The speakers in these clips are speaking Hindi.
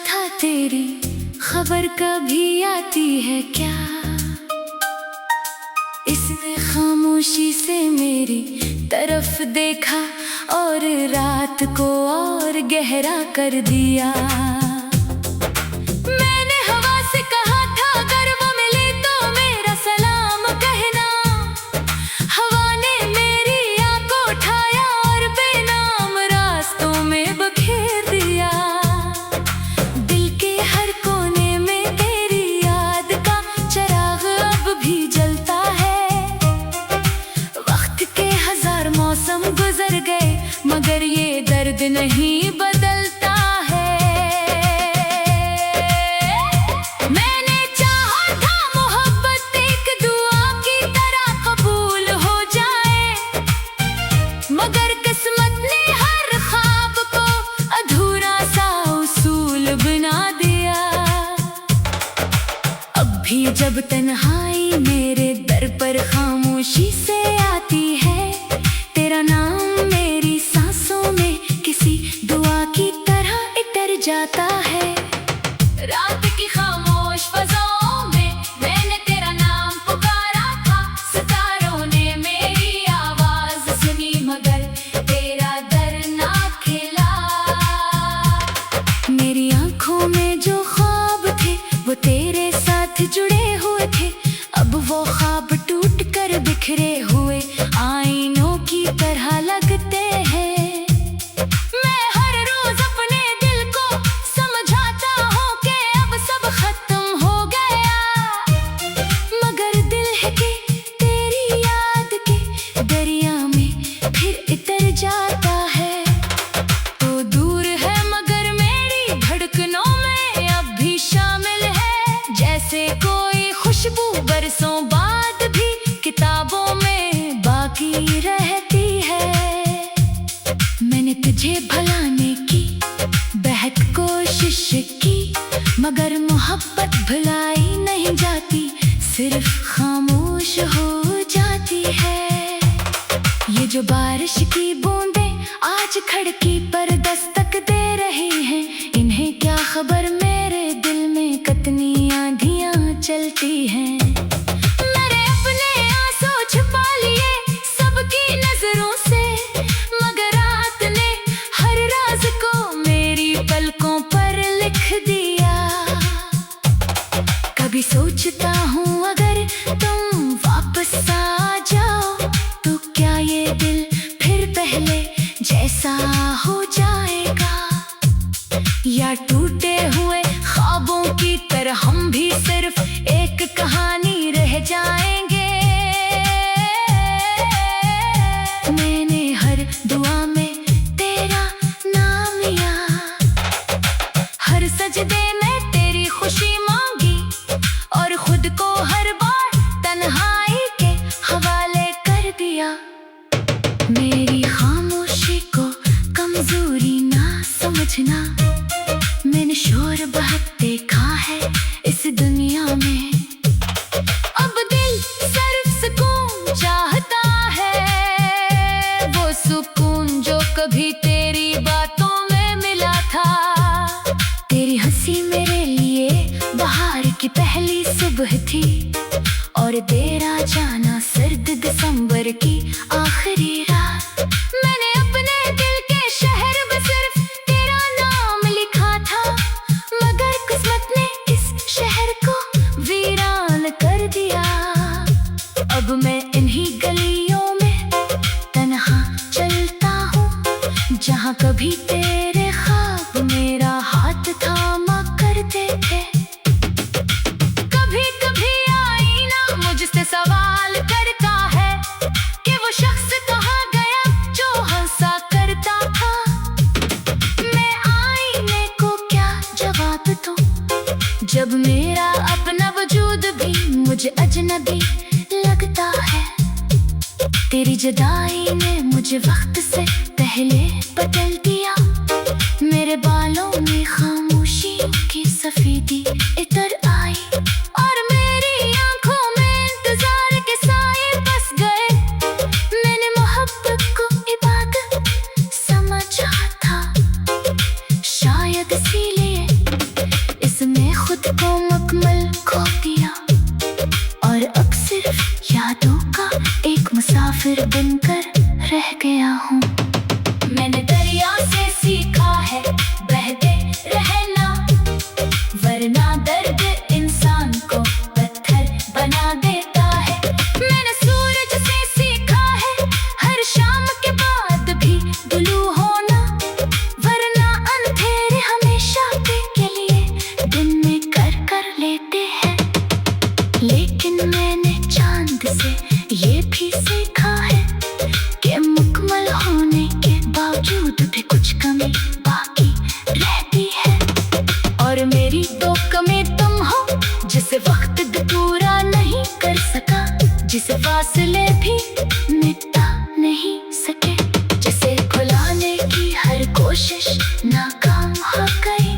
था तेरी खबर कभी आती है क्या? इसने खामोशी से मेरी तरफ देखा और रात को और गहरा कर दिया। मैंने हवा से कहा था अगर वो मिले तो मेरा सलाम कहना। हवा ने मेरी आँख को उठाया और बेनाम रास्तों में बखेर दिया। दिल के हर कोने में तेरी याद का चिराग अब भी जलता है। वक्त के हजार मौसम गुजर गए मगर ये दर्द नहीं बदलता है। मैंने चाहा था मोहब्बत एक दुआ की तरह कबूल हो जाए मगर किस्मत ने हर ख्वाब को अधूरा सा उसूल बना दिया। अब भी जब तन्हाई मेरे दर पर खामोशी से आती है तेरा नाम मेरी सांसों में किसी दुआ की तरह इतर जाता है। रात की खामोश फज़ाओं में मैंने तेरा नाम पुकारा था। सितारों ने मेरी आवाज सुनी मगर तेरा दर ना खिला। मेरी आंखों में जो ख्वाब थे वो तेरे साथ जुड़े हुए थे। अब वो ख्वाब टूट कर बिखरे हुए आईनों की तरह लगते हैं। मैं हर रोज अपने दिल को समझाता हूँ कि अब सब खत्म हो गया मगर दिल है कि तेरी याद के दरिया में फिर इतर जाता है। तो दूर है मगर मेरी धड़कनों में अब भी शामिल है। जैसे कोई खुशबू बरसों बाद भी किताबों में बाकी रहती है। मैंने तुझे भुलाने की बेहद कोशिश की मगर मोहब्बत भुलाई नहीं जाती सिर्फ खामोश हो जाती है। ये जो बारिश की बूंदें आज खिड़की पर दस्तक दे रही हैं इन्हें क्या खबर मेरे दिल में कितनी आंधियां चलती हैं। मैंने अपने आंसू छुपा लिए सबकी नजरों से मगर रात ने हर राज को मेरी पलकों पर लिख दिया। कभी सोचता हूँ अगर तुम वापस आ जाओ तो क्या ये दिल फिर पहले जैसा हो जाएगा या टूटे हुए ख्वाबों की तरह हम भी सिर्फ एक कहानी रह जाएंगे। मैंने हर दुआ में तेरा नाम लिया हर सजदे में तेरी खुशी मांगी और खुद को हर बार तन्हाई के हवाले कर दिया। मेरी खामोशी को कमजोरी ना समझना। मैंने शोर बहुत देखा है इस दुनिया में। अब दिल सिर्फ सुकून चाहता है वो सुकून जो कभी तेरी बातों में मिला था। तेरी हंसी मेरे लिए बहार की पहली सुबह थी और तेरा जाना सर्द दिसंबर की आखिरी रात। मैंने अपने दिल के शहर में सिर्फ तेरा नाम लिखा था मगर किस्मत ने इस शहर को वीरान कर दिया। अब मैं इन्हीं गलियों में तन्हा चलता हूँ जहाँ कभी तेरे ख्वाब मेरा हाथ थामा करते थे। कभी कभी आईना मुझसे सवाल करता है कि वो शख्स कहाँ गया जो हंसा करता था। मैं आईने को क्या जवाब दूं जब मेरा अपना वजूद भी मुझे अजनबी लगता है। तेरी जुदाई ने मुझे वक्त से पहले बदल दिया। मेरे बालों में खामोशी की सफेदी इतर आई और मेरी आंखों में इंतजार के साए बस गए। मैंने मोहब्बत को इबादत समझा था शायद इसीलिए यादों का एक मुसाफिर बनकर रह गया हूँ। मैंने दरिया से सीखा है बहते रहना, वरना दर्द इंसान को पत्थर बना देता है। मैंने सूरज से सीखा है हर शाम के बाद भी गुलू होना, वरना अंधेरे हमेशा के लिए दिन में कर लेते हैं। लेकिन मैंने चांद से ये भी सीखा है कि मुकम्मल होने के बावजूद भी कुछ कमी बाकी रहती है। और मेरी दो कमी तुम हो, जिसे वक्त भी पूरा नहीं कर सका, जिसे फासले भी मिटा नहीं सके, जिसे भुलाने की हर कोशिश नाकाम हो गई।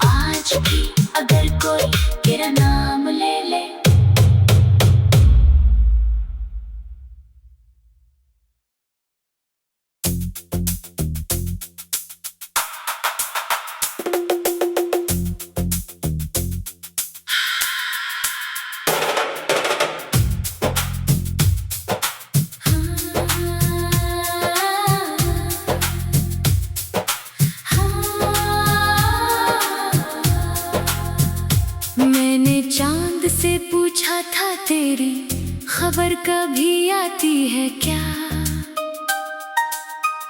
आज भी अगर कोई तेरा नाम ले ले, मैंने चांद से पूछा था तेरी खबर कभी आती है क्या,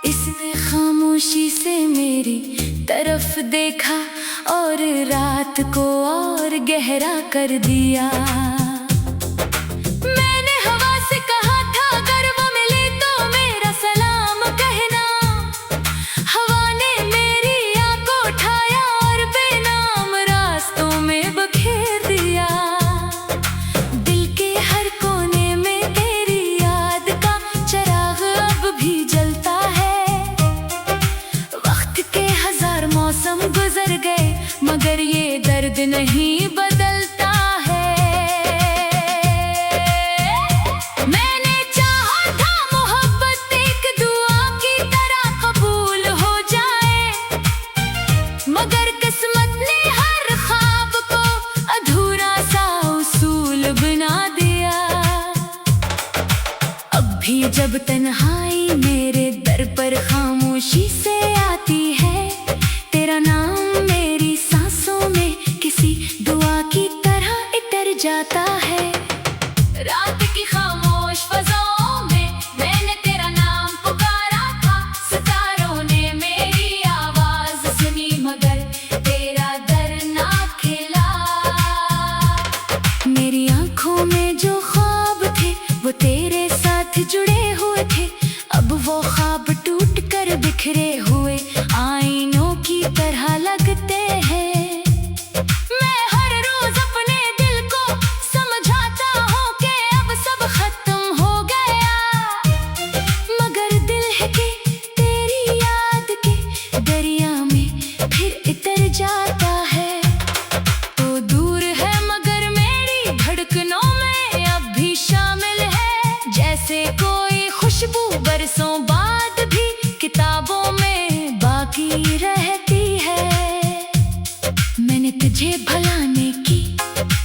इसने खामोशी से मेरी तरफ देखा और रात को और गहरा कर दिया। मैंने हवा से कहा था अगर वो मिले तो मेरा सलाम कहना, हवा ने मेरी आँख को उठाया और बेनाम रास्तों में बखेर दिया। दिल के हर कोने में तेरी याद का चिराग अब भी जलता है। वक्त के हजार मौसम गुजर गए मगर ये दर्द नहीं बदलता है। मैंने चाहा था मोहब्बत एक दुआ की तरह कबूल हो जाए, मगर किस्मत ने हर ख्वाब को अधूरा सा उसूल बना दिया। अब भी जब तन्हाई मेरे दर पर खामोशी से आती है, तेरा नाम मेरी सांसों में किसी दुआ की तरह इतर जाता है। रात की खामोश फज़ाओं में मैंने तेरा नाम पुकारा था, सितारों ने मेरी आवाज सुनी मगर तेरा दर ना खिला। मेरी आंखों में जो ख्वाब थे वो तेरे साथ जुड़े हुए थे, अब वो ख्वाब टूट कर बिखरे हुए आईनों की तरह लगते हैं। मैं हर रोज अपने दिल को समझाता हूँ कि अब सब खत्म हो गया, मगर दिल है कि तेरी याद के दरिया में फिर इतर जाता है। तो दूर है मगर मेरी धड़कनों में अब भी शामिल है, जैसे कोई खुशबू बरसों बाद भी किताबों में बाकी रहती है। मैंने तुझे भुलाने की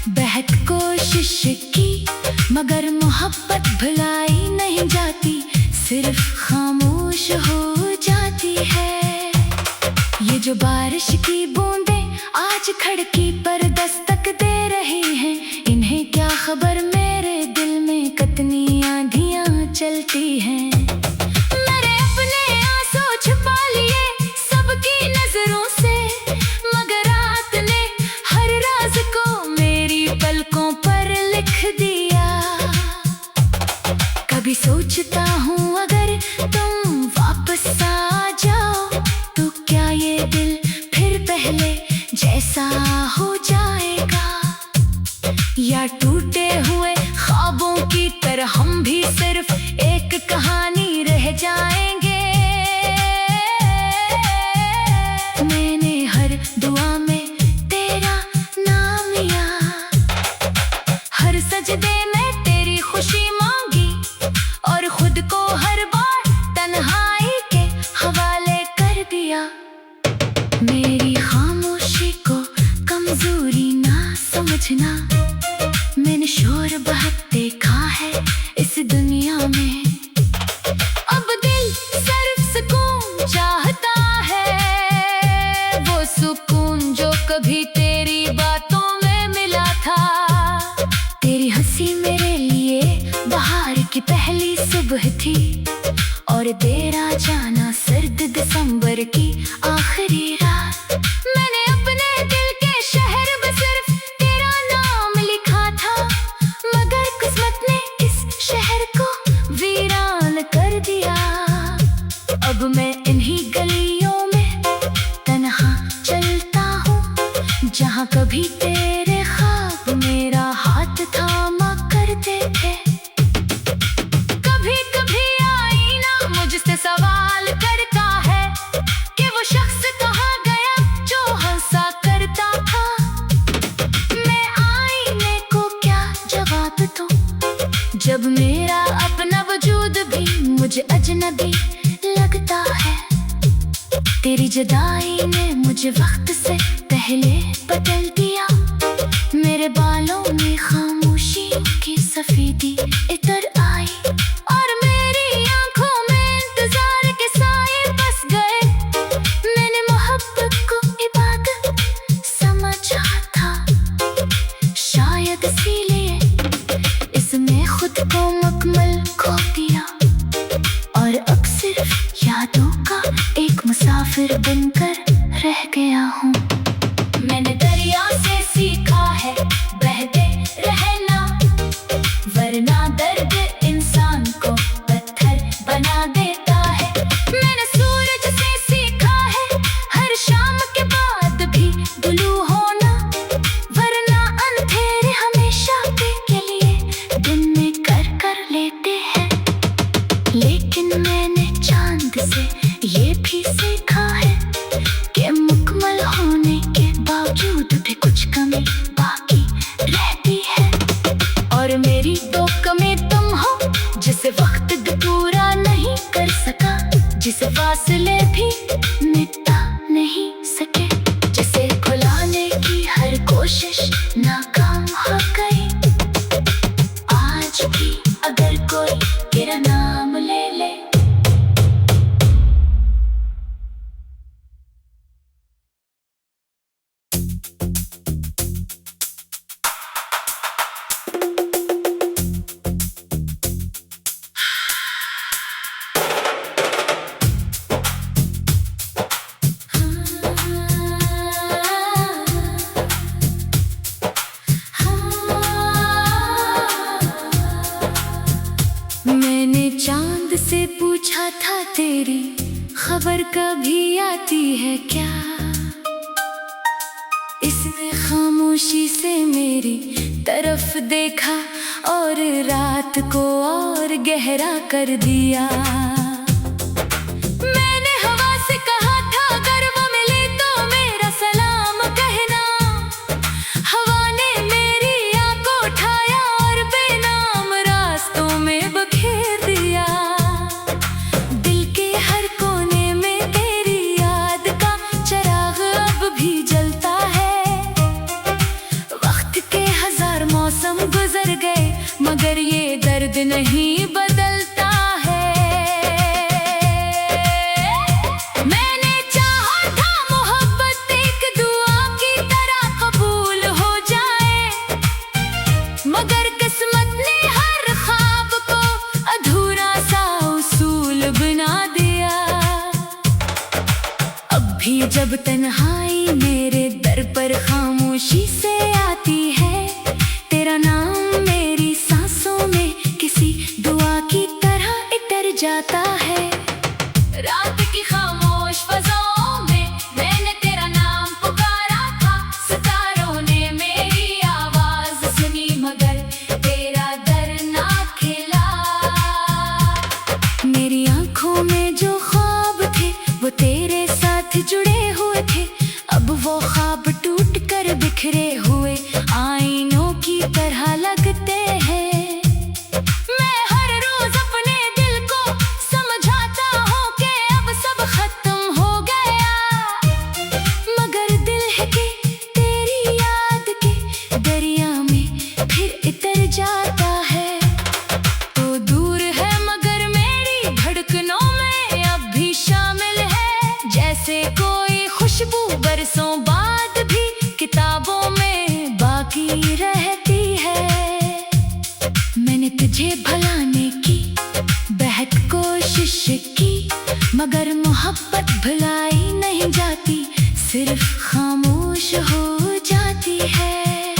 बेहद कोशिश की, मगर मोहब्बत भुलाई नहीं जाती, सिर्फ खामोश हो जाती है। ये जो बारिश की बूंदें आज खिड़की पर दस्तक दे रही हैं, इन्हें क्या खबर मेरे दिल में कितनी आंधियां चलती हैं। मैंने अपने आंसू छुपा लिए सबकी नजरों से, मगर रात ने हर राज को मेरी पलकों पर लिख दिया। कभी सोचता हूँ अगर तुम वापस आ जाओ तो क्या ये दिल फिर पहले जैसा हो जाएगा, या टूटे हुए ख्वाबों की तरह हम भी सिर्फ एक कहानी रह जाएंगे। मैंने हर दुआ में तेरा नाम लिया, हर सजदे में तेरी खुशी मांगी, और खुद को हर बार तन्हाई के हवाले कर दिया। मेरी खामोशी को कमजोरी ना समझना, मैंने शोर बहुत देखा मेरे लिए बाहर की पहली सुबह थी और तेरा जाना सर्द दिसंबर की आखिरी रात। मैंने अपने दिल के शहर में सिर्फ तेरा नाम लिखा था, मगर किस्मत ने इस शहर को वीरान कर दिया। अब मैं इन्हीं गलियों में तन्हा चलता हूँ, जहाँ कभी तेरे ख्वाब मेरा हाथ थामा करते थे। कभी कभी आईना मुझसे सवाल करता है कि वो शख्स कहाँ गया जो हंसा करता था। मैं आईने को क्या जवाब दूं जब मेरा अपना वजूद भी मुझे अजनबी लगता है। तेरी जुदाई ने मुझे वक्त से पहले बदल दिया, मेरे बालों में खामोशी की सफेदी इतर आई और मेरी आंखों में इंतजार के साए बस गए। मैंने मोहब्बत को इबादत समझा था, शायद इसीलिए इसमें खुद को मुकम्मल खो दिया और अब सिर्फ यादों का एक मुसाफिर बनकर रह गया हूँ। मैंने दरिया से सीखा है बहते रहना, वरना दर्द इंसान को पत्थर बना देता है। मैंने सूरज से सीखा है हर शाम के बाद भी गुलू होना, वरना अंधेरे हमेशा के लिए दिन में कर लेते हैं। लेकिन मैंने चांद से ये भी सीखा है कि मुकम्मल होने के बावजूद भी कुछ कमी बाकी रहती है, और मेरी तो कमी तुम हो जिसे वक्त भी पूरा नहीं कर सका, जिसे फासले भी मिटा नहीं सके, जिसे भुलाने की हर कोशिश नाकाम हो गई। आज भी अगर कोई तेरा नाम ले ले, मैंने चांद से पूछा था तेरी खबर कभी आती है क्या, इसने खामोशी से मेरी तरफ देखा और रात को और गहरा कर दिया। मैंने हवा से कहा था अगर वो मिले तो मेरा सलाम कहना, हवा ने मेरी आँख को उठाया और बेनाम रास्तों में बखेर दिया। दिल के हर कोने में तेरी याद का चिराग अब भी जलता है। वक्त के हजार मौसम गुजर गए मगर ये दर्द नहीं बदलता है। मैंने चाहा था मोहब्बत एक दुआ की तरह कबूल हो जाए, मगर किस्मत ने हर ख्वाब को अधूरा सा उसूल बना दिया। अब भी जब तन्हाई मेरे दर पर खामोशी से आती है, तेरा नाम मेरी सांसों में किसी दुआ की तरह इतर जाता है। रात की खामोश फज़ाओं में मैंने तेरा नाम पुकारा था, सितारों ने मेरी आवाज सुनी मगर तेरा दर ना खिला। मेरी आंखों में जो ख्वाब थे वो तेरे साथ जुड़े हुए थे, अब वो ख्वाब टूट कर बिखरे हुए मैंने तुझे भुलाने की बेहद कोशिश की, मगर मोहब्बत भुलाई नहीं जाती, सिर्फ खामोश हो जाती है।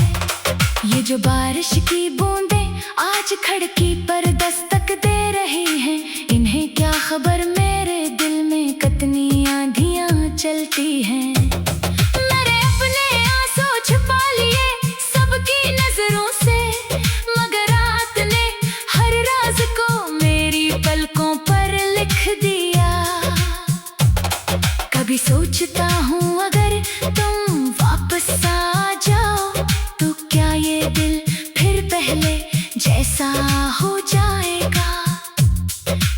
ये जो बारिश की बूंदें आज खिड़की पर दस्तक दे रही हैं, इन्हें क्या खबर मेरे दिल में कितनी आंधियां चलती हैं। मैंने अपने आंसू छुपा लिए सबकी नजरों से, मगर रात ने हर राज को मेरी पलकों पर लिख दिया। कभी सोचता हूँ अगर तुम वापस आ जाओ तो क्या ये दिल फिर पहले जैसा हो जाएगा,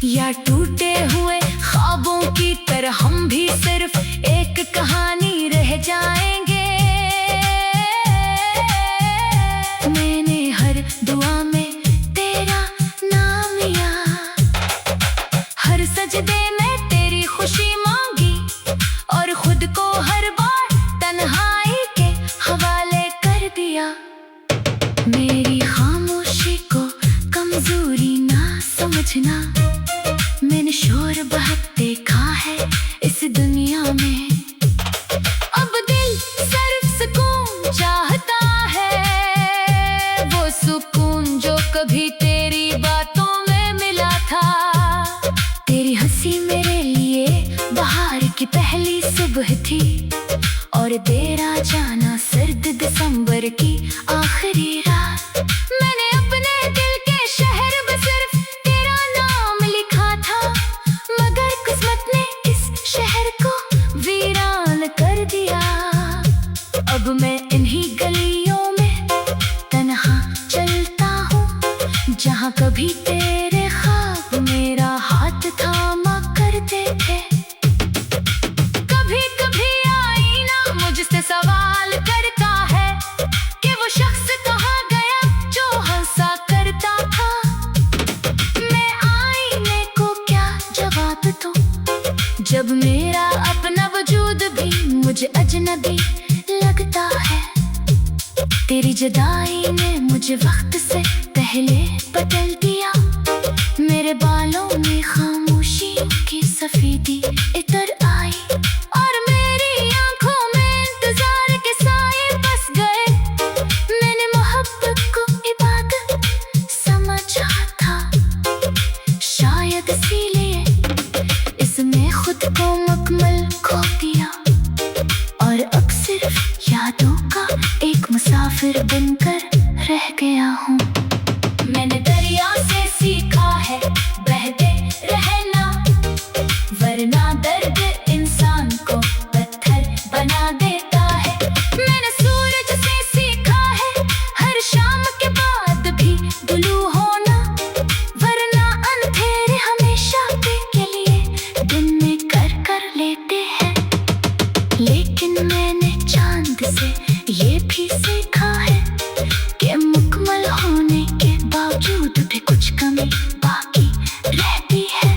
या टूटे हुए ख्वाबों की तरह हम भी सिर्फ एक कहानी रह जाएंगे। मैंने हर दुआ में तेरा नाम लिया, हर सजदे में तेरी खुशी मांगी, और खुद को हर बार तन्हाई के हवाले कर दिया। मेरी खामोशी को कमजोरी ना समझना, मैंने शोर बहुत देखा है इस दुनिया में। अब दिल सिर्फ सुकून चाहता है, वो सुकून जो कभी तेरी बातों में मिला था। तेरी हंसी मेरे लिए बाहर की पहली सुबह थी, और तेरा जाना सर्द दिसंबर की आखिरी रात। मैंने अपने दिल के शहर में सिर्फ तेरा नाम लिखा था, मगर किस्मत ने इस शहर को वीरान कर दिया। अब मैं इन्हीं गलियों में तन्हा चलता हूँ, जहाँ कभी तेरे ख्वाब मेरा हाथ थामा करते थे। कभी कभी आईना मुझसे सवाल करता है कि वो शख्स कहाँ गया जो हंसा करता था। मैं आईने को क्या जवाब दूं, जब मेरा अपना वजूद भी मुझे अजनबी लगता है। तेरी जुदाई ने मुझे वक्त से पहले बदल दिया, मेरे बालों में खामोशियों की सफेदी इतर आई, और मेरी आंखों में इंतजार के साए बस गए। मैंने मोहब्बत को इबादत समझा था, शायद इसीलिए इसमें खुद को मुकम्मल खो दिया, और अब सिर्फ यादों का एक मुसाफिर बनकर रह गया हूँ। मैंने दरिया से सीखा है बहते रहना, वरना दर्द इंसान को पत्थर बना देता है। मैंने सूरज से सीखा है हर शाम के बाद भी गुलू होना, वरना अंधेरे हमेशा के लिए दिन में कर लेते हैं। लेकिन मैंने चांद से ये भी सीखा है कि मुकम्मल होने के बावजूद भी कुछ कमी बाकी रहती है,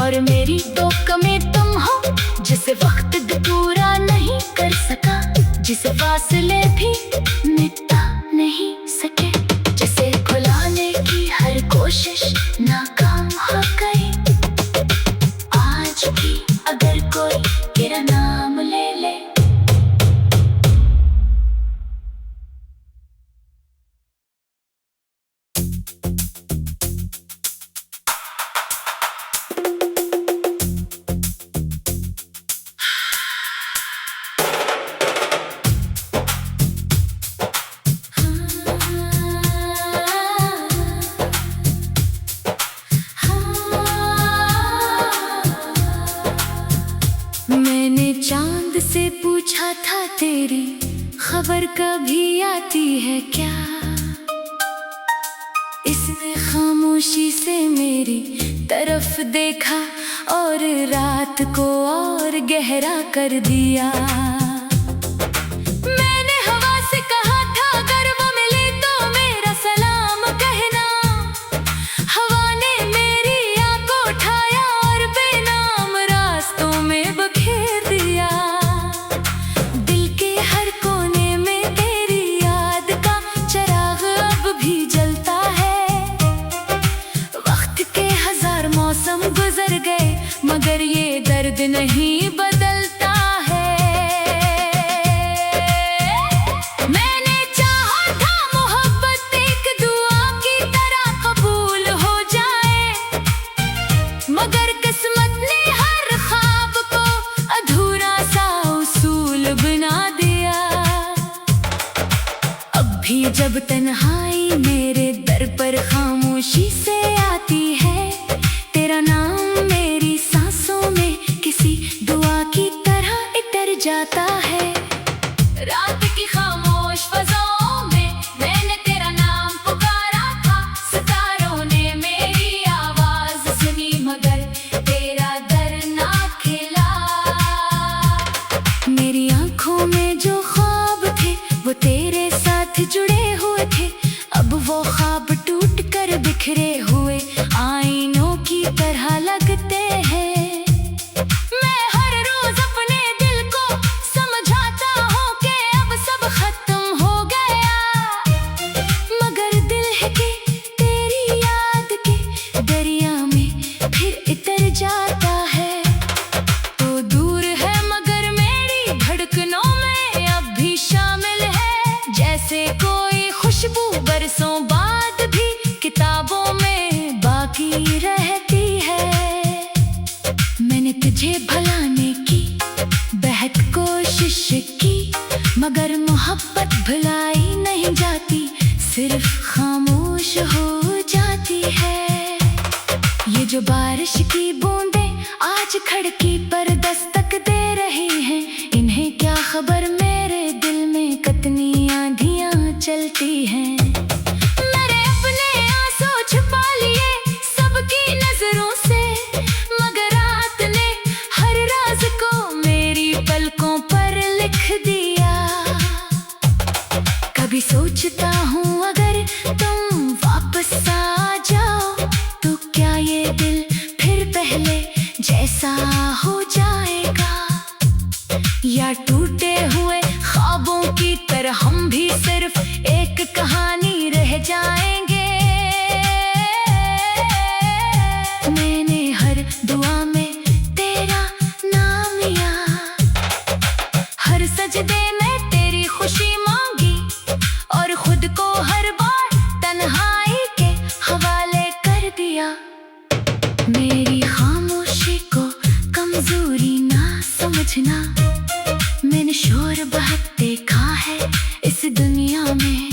और मेरी तो कमी तुम हो जिसे वक्त पूरा नहीं कर सका, जिसे फासले भी मिटा नहीं सके, जिसे भुलाने की हर कोशिश नाकाम हो गई। आज भी अगर कोई तेरा नाम ले ले, मैंने चांद से पूछा था तेरी खबर कभी आती है क्या, इसने खामोशी से मेरी तरफ देखा और रात को और गहरा कर दिया। मैंने हवा से कहा था अगर वो मिले तो मेरा सलाम कहना, हवा ने मेरी आँख को उठाया और बेनाम रास्तों में बखेर दिया। दिल के हर कोने में तेरी याद का चिराग अब भी जलता है, नहीं बदलता है। मैंने चाहा था मोहब्बत एक दुआ की तरह कबूल हो जाए, मगर किस्मत ने हर ख्वाब को अधूरा सा उसूल बना दिया। अब भी जब तन्हाई मेरे दर पर खामोशी से आती है, तेरा नाम मेरी सांसों में किसी दुआ की तरह इतर जाता है। रात की खामोश फज़ाओं में मैंने तेरा नाम पुकारा था, सितारों ने मेरी आवाज सुनी मगर तेरा दर ना खिला। मेरी आंखों में जो ख्वाब थे वो तेरे साथ जुड़े हुए थे, अब वो ख्वाब टूट कर बिखरे हुए आईनों की तरह लगते हैं। मैं हर रोज अपने दिल को समझाता हूँ कि अब सब खत्म हो गया, मगर दिल है कि तेरी याद के दरिया में फिर इतर जाता है। तो दूर है मगर मेरी धड़कनों में अब भी शामिल है, जैसे कोई खुशबू बरसों बाद भी किताबों में बाकी रहती है। मैंने तुझे भुलाने की बेहद कोशिश की, मगर मोहब्बत भुलाई नहीं जाती, सिर्फ खामोश हो जाती है। ये जो बारिश की बूंदें आज खिड़की पर दस्तक दे रही हैं, इन्हें क्या खबर मेरे दिल में कितनी आंधियां चलती हैं। मैंने अपने आंसू छुपा लिए सबकी नजरों से, मगर रात ने हर राज को मेरी पलकों पर लिख दिया। कभी सोचता हूँ अगर तुम वापस आ जाओ तो क्या ये दिल फिर पहले जैसा हो जाएगा, या टूटे हुए ख्वाबों की तरह हम भी सिर्फ एक कहानी रह जाएंगे। मैंने हर दुआ में तेरा नाम लिया, हर सजदे में तेरी खुशी मांगी, और खुद को हर बार तन्हाई के हवाले कर दिया। मेरी खामोशी को कमजोरी ना समझना, मैंने शोर बहुत देखा है इस दुनिया में।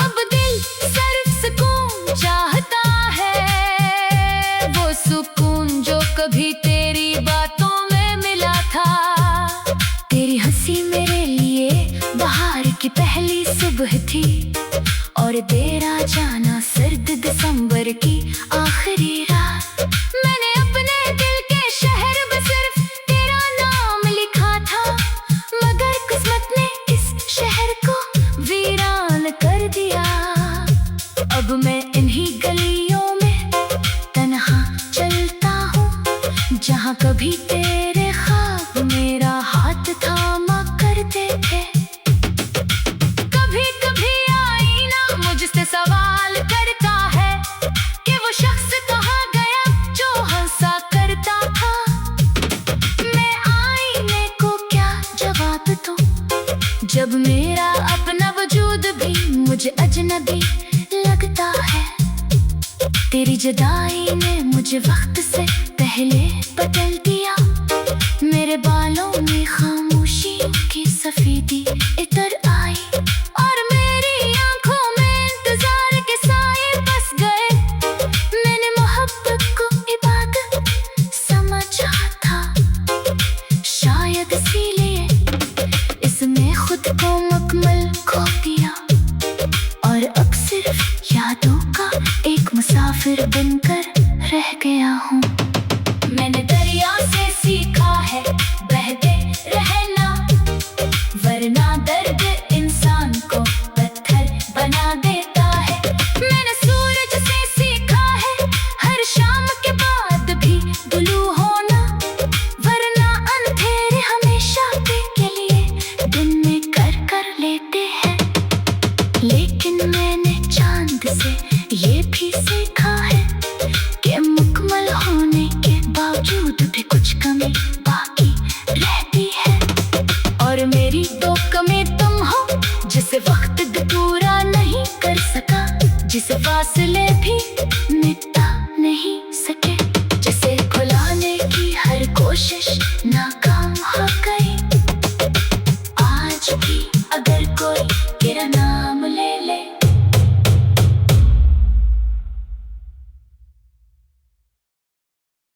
अब दिल सिर्फ सुकून चाहता है, वो सुकून जो कभी तेरी बातों में मिला था। तेरी हंसी मेरे लिए बहार की पहली सुबह थी, और तेरा जाना सर्द दिसंबर की आखिरी रात। मैंने अपने दिल के शहर में सिर्फ तेरा नाम लिखा था, मगर किस्मत ने इस शहर को वीरान कर दिया। अब मैं इन्हीं गलियों में तन्हा चलता हूँ, जहाँ कभी तेरे ख्वाब मेरा हाथ थामा करते थे। कभी कभी आईना मुझसे सवाल करता है कि वो शख्स कहाँ गया जो हंसा करता था। मैं आईने को क्या जवाब दूं जब मेरा अपना वजूद भी मुझे अजनबी लगता है। तेरी जुदाई ने मुझे वक्त से पहले बदल दिया, मेरे बालों में खामोशियों की सफेदी इतर आई, और मेरी आंखों में इंतजार के साए बस गए। मैंने मोहब्बत को इबादत समझा था, शायद इसीलिए इसमें खुद को मुकम्मल खो दिया, और अब सिर्फ यादों का एक मुसाफिर बनकर रह गया हूँ। मैंने दरिया से सीखा है बहते रहना, वरना दर्द इंसान को पत्थर बना देता है। मैंने सूरज से सीखा है हर शाम के बाद भी गुलू होना, वरना अंधेरे हमेशा के लिए दिन में कर लेते हैं। लेकिन मैंने चांद से ये भी सीखा है कि मुकम्मल होने के बावजूद भी कुछ कमी बाकी रहती है। और मेरी दो कमी तुम हो, जिसे वक्त भी पूरा नहीं कर सका, जिसे फासले भी मिटा नहीं सके, जिसे खुलाने की हर कोशिश नाकाम